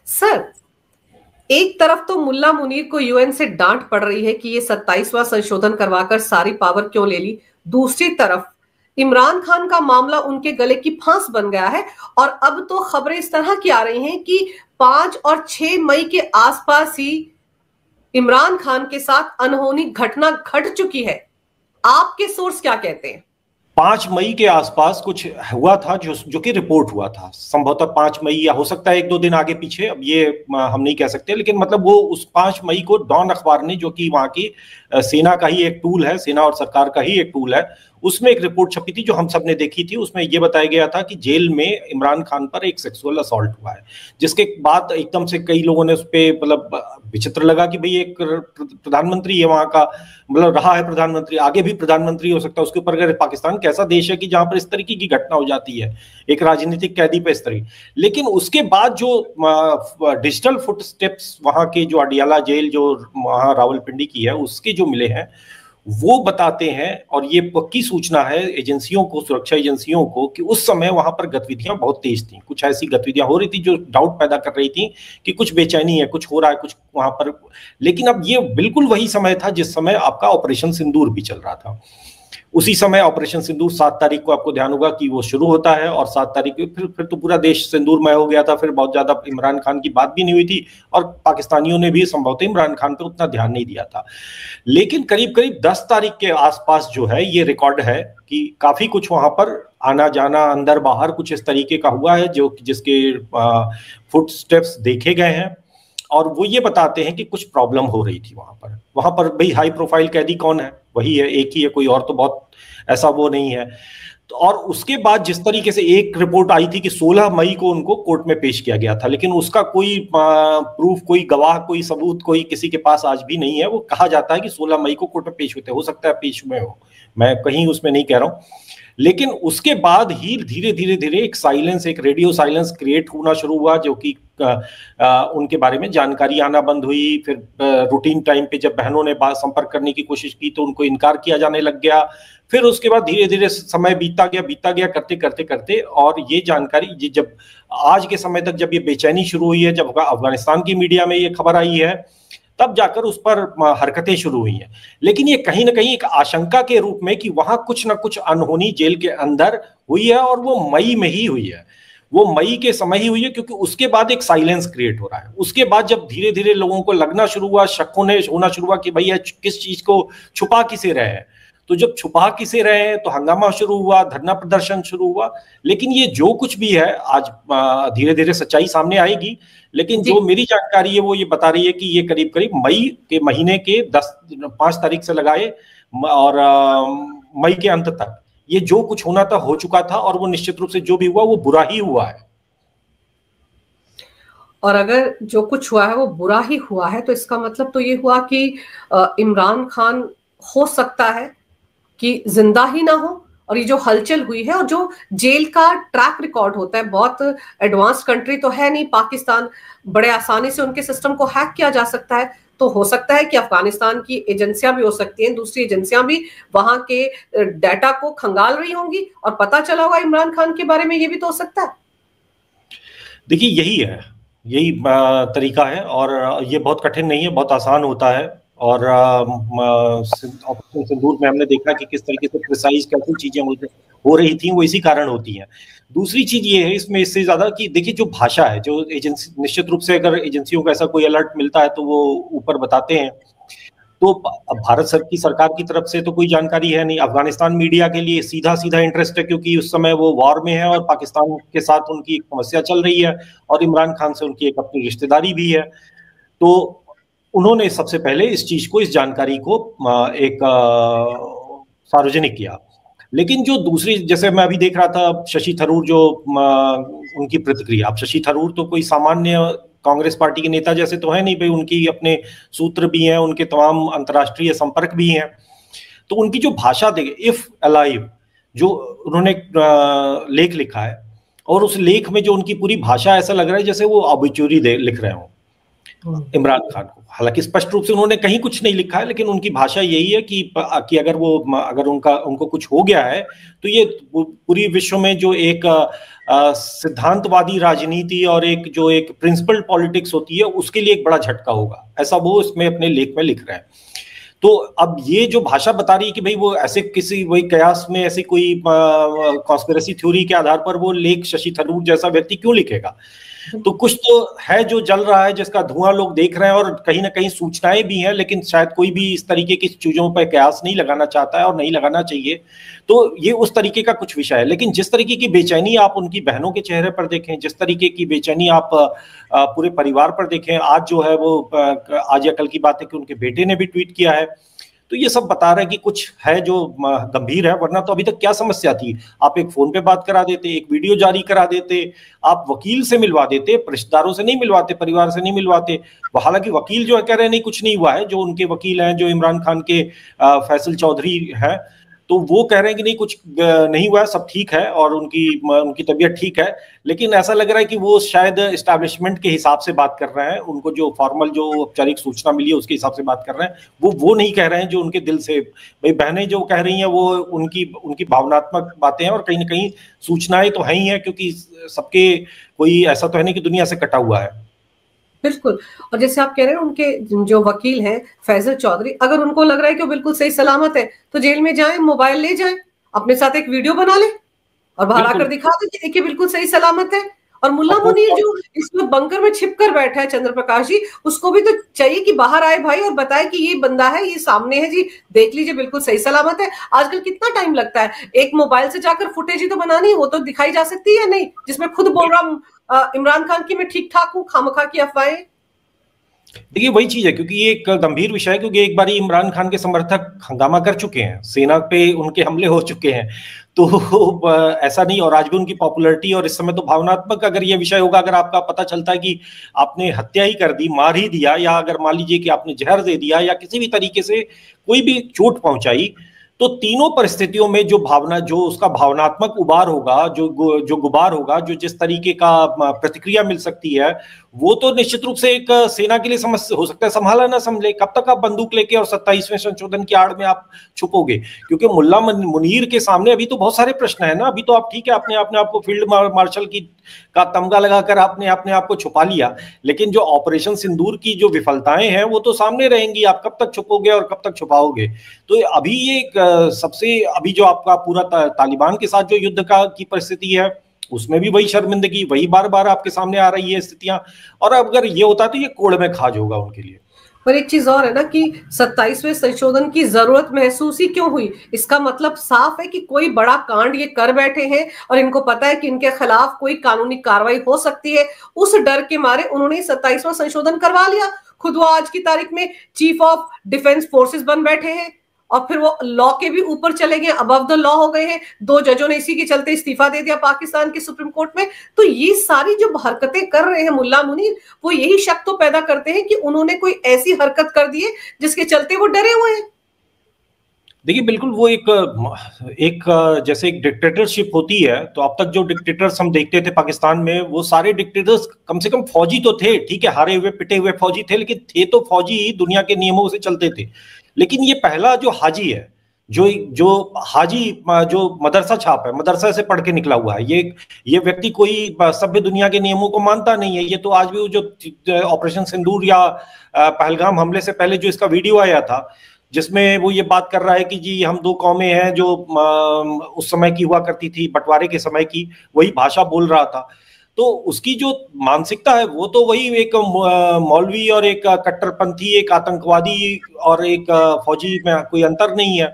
Sir, एक तरफ तो मुल्ला मुनीर को यूएन से डांट पड़ रही है कि ये 27वां संशोधन करवाकर सारी पावर क्यों ले ली। दूसरी तरफ इमरान खान का मामला उनके गले की फांस बन गया है और अब तो खबरें इस तरह की आ रही हैं कि 5 और 6 मई के आसपास ही इमरान खान के साथ अनहोनी घटना घट चुकी है। आपके सोर्स क्या कहते हैं? 5 मई के आसपास कुछ हुआ था जो कि रिपोर्ट हुआ था, संभवतः 5 मई या हो सकता है 1-2 दिन आगे पीछे, अब ये हम नहीं कह सकते, लेकिन मतलब वो उस 5 मई को डॉन अखबार ने, जो कि वहां की सेना का ही एक टूल है, सेना और सरकार का ही एक टूल है, उसमें एक रिपोर्ट छपी थी जो हम सब ने देखी थी। उसमें यह बताया गया था कि जेल में इमरान खान पर एक सेक्सुअल असॉल्ट हुआ है, जिसके बाद एकदम से कई लोगों ने उस पर मतलब विचित्र लगा कि भाई एक प्रधानमंत्री है वहां का, मतलब रहा है प्रधानमंत्री, आगे भी प्रधानमंत्री हो सकता है, उसके ऊपर अगर पाकिस्तान कैसा देश है कि जहां पर इस तरीके की घटना हो जाती है एक राजनीतिक कैदी पे इस तरह। लेकिन उसके बाद जो डिजिटल फुट स्टेप्स वहां के जो अडियाला जेल जो वहां रावलपिंडी की है उसके जो मिले हैं वो बताते हैं, और ये पक्की सूचना है एजेंसियों को, सुरक्षा एजेंसियों को, कि उस समय वहां पर गतिविधियां बहुत तेज थी। कुछ ऐसी गतिविधियां हो रही थी जो डाउट पैदा कर रही थी कि कुछ बेचैनी है, कुछ हो रहा है, कुछ वहां पर। लेकिन अब ये बिल्कुल वही समय था जिस समय आपका ऑपरेशन सिंदूर भी चल रहा था। उसी समय ऑपरेशन सिंदूर 7 तारीख को आपको ध्यान होगा कि वो शुरू होता है, और 7 तारीख को फिर तो पूरा देश सिंदूरमय हो गया था। फिर बहुत ज्यादा इमरान खान की बात भी नहीं हुई थी, और पाकिस्तानियों ने भी संभवतः इमरान खान पर उतना ध्यान नहीं दिया था। लेकिन करीब करीब 10 तारीख के आसपास जो है ये रिकॉर्ड है कि काफी कुछ वहां पर आना जाना, अंदर बाहर कुछ इस तरीके का हुआ है जो जिसके फुट स्टेप्स देखे गए हैं, और वो ये बताते हैं कि कुछ प्रॉब्लम हो रही थी वहां पर भाई हाई प्रोफाइल कैदी कौन है, वही है, एक ही है, कोई और तो बहुत ऐसा वो नहीं है। तो और उसके बाद जिस तरीके से एक रिपोर्ट आई थी कि 16 मई को उनको कोर्ट में पेश किया गया था, लेकिन उसका कोई प्रूफ, कोई गवाह, कोई सबूत कोई किसी के पास आज भी नहीं है। वो कहा जाता है कि 16 मई को कोर्ट में पेश होते, हो सकता है पेश हुए हो, मैं कहीं उसमें नहीं कह रहा हूं। लेकिन उसके बाद ही धीरे धीरे धीरे एक साइलेंस, एक रेडियो साइलेंस क्रिएट होना शुरू हुआ, जो कि उनके बारे में जानकारी आना बंद हुई। फिर रूटीन टाइम पे जब बहनों ने बात संपर्क करने की कोशिश की तो उनको इनकार किया जाने लग गया। फिर उसके बाद धीरे धीरे समय बीतता गया करते करते करते, और ये जानकारी जब आज के समय तक जब ये बेचैनी शुरू हुई है, जब अफगानिस्तान की मीडिया में ये खबर आई है, तब जाकर उस पर हरकतें शुरू हुई हैं। लेकिन ये कहीं ना कहीं एक आशंका के रूप में कि वहां कुछ ना कुछ अनहोनी जेल के अंदर हुई है, और वो मई में ही हुई है, वो मई के समय ही हुई है, क्योंकि उसके बाद एक साइलेंस क्रिएट हो रहा है। उसके बाद जब धीरे धीरे लोगों को लगना शुरू हुआ, शक होना शुरू हुआ कि भैया किस चीज को छुपा किसे रहे हैं, तो जब छुपा किसे रहे हैं तो हंगामा शुरू हुआ, धरना प्रदर्शन शुरू हुआ। लेकिन ये जो कुछ भी है आज धीरे धीरे सच्चाई सामने आएगी, लेकिन जो मेरी जानकारी है वो ये बता रही है कि ये करीब करीब मई के महीने के 5 तारीख से लगाए और मई के अंत तक ये जो कुछ होना था हो चुका था, और वो निश्चित रूप से जो भी हुआ वो बुरा ही हुआ है। और अगर जो कुछ हुआ है वो बुरा ही हुआ है तो इसका मतलब तो ये हुआ कि इमरान खान हो सकता है कि जिंदा ही ना हो। और ये जो हलचल हुई है और जो जेल का ट्रैक रिकॉर्ड होता है, बहुत एडवांस कंट्री तो है नहीं पाकिस्तान, बड़े आसानी से उनके सिस्टम को हैक किया जा सकता है। तो हो सकता है कि अफगानिस्तान की एजेंसियां भी हो सकती हैं, दूसरी एजेंसियां भी वहां के डाटा को खंगाल रही होंगी और पता चला होगा इमरान खान के बारे में, ये भी तो हो सकता है। देखिए यही तरीका है, और ये बहुत कठिन नहीं है, बहुत आसान होता है। और ऑपरेशन सिंदूर में हमने देखा कि किस तरीके से प्रिसाइज कैसी चीजें हो रही थी, वो इसी कारण होती हैं। दूसरी चीज ये है इसमें इससे ज्यादा कि देखिए जो भाषा है, जो एजेंसी, निश्चित रूप से अगर एजेंसियों को ऐसा कोई अलर्ट मिलता है तो वो ऊपर बताते हैं। तो भारत की सरकार की तरफ से तो कोई जानकारी है नहीं, अफगानिस्तान मीडिया के लिए सीधा इंटरेस्ट है, क्योंकि उस समय वो वॉर में है और पाकिस्तान के साथ उनकी एक समस्या चल रही है, और इमरान खान से उनकी एक अपनी रिश्तेदारी भी है। तो उन्होंने सबसे पहले इस चीज को, इस जानकारी को एक सार्वजनिक किया। लेकिन जो दूसरी, जैसे मैं अभी देख रहा था शशि थरूर, जो उनकी प्रतिक्रिया, अब शशि थरूर तो कोई सामान्य कांग्रेस पार्टी के नेता जैसे तो है नहीं भाई, उनकी अपने सूत्र भी हैं, उनके तमाम अंतर्राष्ट्रीय संपर्क भी हैं। तो उनकी जो भाषा देखे, इफ अलाइव, जो उन्होंने लेख लिखा है, और उस लेख में जो उनकी पूरी भाषा, ऐसा लग रहा है जैसे वो ऑबिचुरी लिख रहे हों। इमरान खान को। हालांकि स्पष्ट रूप से उन्होंने कहीं कुछ नहीं लिखा है, लेकिन उनकी भाषा यही है कि अगर उनको कुछ हो गया है तो ये पूरी विश्व में जो एक सिद्धांतवादी राजनीति और एक प्रिंसिपल पॉलिटिक्स होती है उसके लिए एक बड़ा झटका होगा, ऐसा वो इसमें अपने लेख में लिख रहे हैं। तो अब ये जो भाषा बता रही है कि भाई वो ऐसे किसी वही कयास में ऐसी कोई कॉन्स्पिरेसी थ्योरी के आधार पर वो लेख शशि थरूर जैसा व्यक्ति क्यों लिखेगा? तो कुछ तो है जो जल रहा है, जिसका धुआं लोग देख रहे हैं, और कहीं ना कहीं सूचनाएं भी हैं, लेकिन शायद कोई भी इस तरीके की चीजों पर कयास नहीं लगाना चाहता है और नहीं लगाना चाहिए। तो ये उस तरीके का कुछ विषय है। लेकिन जिस तरीके की बेचैनी आप उनकी बहनों के चेहरे पर देखें, जिस तरीके की बेचैनी आप पूरे परिवार पर देखें, आज जो है वो आज या कल की बात है कि उनके बेटे ने भी ट्वीट किया है, तो ये सब बता रहा है कि कुछ है जो गंभीर है। वरना तो अभी तक क्या समस्या थी? आप एक फोन पे बात करा देते, एक वीडियो जारी करा देते, आप वकील से मिलवा देते, रिश्तेदारों से नहीं मिलवाते, परिवार से नहीं मिलवाते। हालांकि वकील जो है कह रहे हैं नहीं कुछ नहीं हुआ है, जो उनके वकील हैं, जो इमरान खान के फैसल चौधरी हैं, तो वो कह रहे हैं कि नहीं कुछ नहीं हुआ है, सब ठीक है और उनकी तबीयत ठीक है। लेकिन ऐसा लग रहा है कि वो शायद एस्टैब्लिशमेंट के हिसाब से बात कर रहे हैं, उनको जो फॉर्मल जो औपचारिक सूचना मिली है उसके हिसाब से बात कर रहे हैं। वो नहीं कह रहे हैं जो उनके दिल से। भाई बहनें जो कह रही हैं वो उनकी भावनात्मक बातें हैं, और कहीं ना कहीं सूचनाएं तो है ही है, क्योंकि सबके कोई ऐसा तो है नहीं कि दुनिया से कटा हुआ है। बिल्कुल। और जैसे आप कह रहे हैं उनके जो वकील हैं फैजल चौधरी, अगर उनको लग रहा है कि वो बिल्कुल सही सलामत है तो जेल में जाएं, मोबाइल ले जाएं, अपने साथ एक वीडियो बना ले और बाहर आकर दिखा दें कि देखिए बिल्कुल सही सलामत है। और मुल्ला मुनीर जो इसमें बंकर में छिप कर बैठा है, चंद्र प्रकाश जी, उसको भी तो चाहिए कि बाहर आए भाई और बताए कि ये बंदा है, ये सामने है जी, देख लीजिए बिल्कुल सही सलामत है। आजकल कितना टाइम लगता है, एक मोबाइल से जाकर फुटेज ही तो बनानी है, वो तो दिखाई जा सकती है नहीं, जिसमें खुद बोल रहा इमरान खान की मैं ठीक ठाक हूं, खामखा की अफवाहें। देखिए वही चीज है, क्योंकि ये एक गंभीर विषय है, क्योंकि एक बार इमरान खान के समर्थक हंगामा कर चुके हैं, सेना पे उनके हमले हो चुके हैं, तो ऐसा नहीं। और आज भी उनकी पॉपुलैरिटी, और इस समय तो भावनात्मक अगर ये विषय होगा, अगर आपका पता चलता है कि आपने हत्या ही कर दी, मार ही दिया, या अगर मान लीजिए कि आपने जहर दे दिया या किसी भी तरीके से कोई भी चोट पहुंचाई, तो तीनों परिस्थितियों में जो उसका भावनात्मक उबार होगा, जो गुबार होगा, जो जिस तरीके का प्रतिक्रिया मिल सकती है, वो तो निश्चित रूप से एक सेना के लिए समस्या हो सकता है, संभाला ना संभले। कब तक आप बंदूक लेके और 27वें संशोधन की आड़ में आप छुपोगे? क्योंकि मुल्ला मुनीर के सामने अभी तो बहुत सारे प्रश्न है ना। अभी तो आप ठीक है, आपने आपको फील्ड मार्शल का तमगा लगाकर आपने अपने आप को छुपा लिया, लेकिन जो ऑपरेशन सिंदूर की जो विफलताएं हैं वो तो सामने रहेंगी। आप कब तक छुपोगे और कब तक छुपाओगे? तो अभी ये सबसे अभी जो आपका पूरा तालिबान के साथ जो युद्ध की परिस्थिति है, उसमें भी वही शर्मिंदगी, वही बार बार आपके सामने आ रही है स्थितियां। और अगर ये होता तो ये कोड़ में खाज होगा उनके लिए। पर एक चीज और है ना कि 27वें संशोधन की जरूरत महसूस ही क्यों हुई? इसका मतलब साफ है कि कोई बड़ा कांड ये कर बैठे हैं और इनको पता है कि इनके खिलाफ कोई कानूनी कार्रवाई हो सकती है। उस डर के मारे उन्होंने 27वां संशोधन करवा लिया। खुद वो आज की तारीख में चीफ ऑफ डिफेंस फोर्सेस बन बैठे हैं और फिर वो लॉ के भी ऊपर चले गए, अबव द लॉ हो गए हैं। 2 जजों ने इसी के चलते इस्तीफा दे दिया पाकिस्तान की सुप्रीम कोर्ट में। तो ये सारी जो हरकतें कर रहे हैं मुल्ला मुनीर, वो यही शक तो पैदा करते हैं कि उन्होंने कोई ऐसी हरकत कर दी है जिसके चलते वो डरे हुए हैं। देखिए बिल्कुल, वो एक जैसे एक डिक्टेटरशिप होती है, तो अब तक जो डिक्टेटर्स हम देखते थे पाकिस्तान में, वो सारे डिक्टेटर्स कम से कम फौजी तो थे, ठीक है, हारे हुए पिटे हुए फौजी थे, लेकिन थे तो फौजी ही, दुनिया के नियमों से चलते थे। लेकिन ये पहला जो हाजी है, जो हाजी जो मदरसा छाप है, मदरसा से पढ़ के निकला हुआ है, ये व्यक्ति कोई सभ्य दुनिया के नियमों को मानता नहीं है। ये तो आज भी जो ऑपरेशन सिंदूर या पहलगाम हमले से पहले जो इसका वीडियो आया था, जिसमें वो ये बात कर रहा है कि जी हम 2 कौमें हैं, जो उस समय की हुआ करती थी, बंटवारे के समय की, वही भाषा बोल रहा था। तो उसकी जो मानसिकता है वो तो वही एक मौलवी और एक कट्टरपंथी, एक आतंकवादी और एक फौजी में कोई अंतर नहीं है।